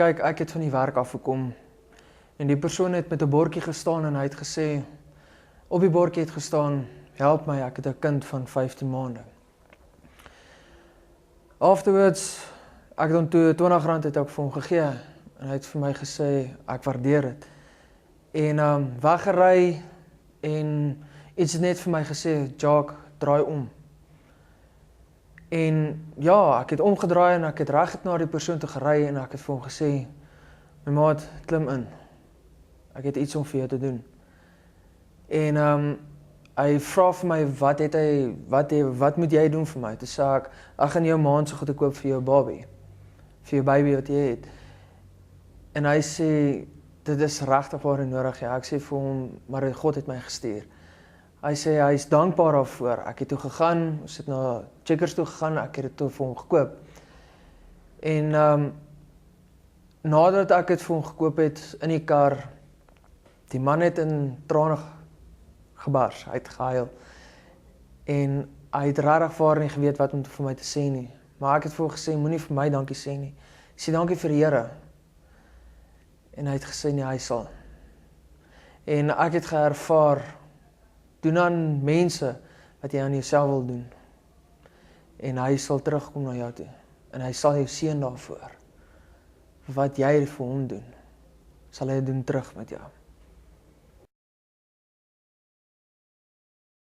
kyk, ek het van die werk afgekom en die persoon het met 'n bordjie gestaan en hy het gesê, op die bordjie het gestaan, help my, ek het 'n kind van 15 maande. Afterwards, ek het hom toe R20 het ek vir hom gegee en hy het vir my gesê, ek waardeer dit. En weggery en iets het net vir my gesê, Jacques, draai om. En ja, ek het omgedraai en ek het reg na die persoon toe gery en ek het vir hom gesê, my maat, klim in. Ek het iets om vir jou te doen. En hy vra vir my, wat moet jy doen vir my? Toe sê ek gaan jou maand so goed koop vir jou babie, vir jou baby wat jy het. En hy sê, dit is regtig waar nodig, ja. Ek sê vir hom, maar God het my gestuur. Hy sê, hy is dankbaar daarvoor. Ek het toe gegaan, ons het na Checkers toe gegaan, ek het dit toe vir hom gekoop. En nadat ek het vir hom gekoop het in die kar, die man het in trane gebars, hy het gehuil. En hy het regtig vir nie geweet wat om vir my te sê nie. Maar ek het vir hom gesê, moenie vir my dankie sê nie. Sê dankie vir die Here. En hy het gesê, nee, hy sal. En ek het geervaar, doen aan mense wat jy aan jouself wil doen. En hy sal terugkom na jou toe. En hy sal jou seën daarvoor. Wat jy vir hom doen, sal hy doen terug met jou.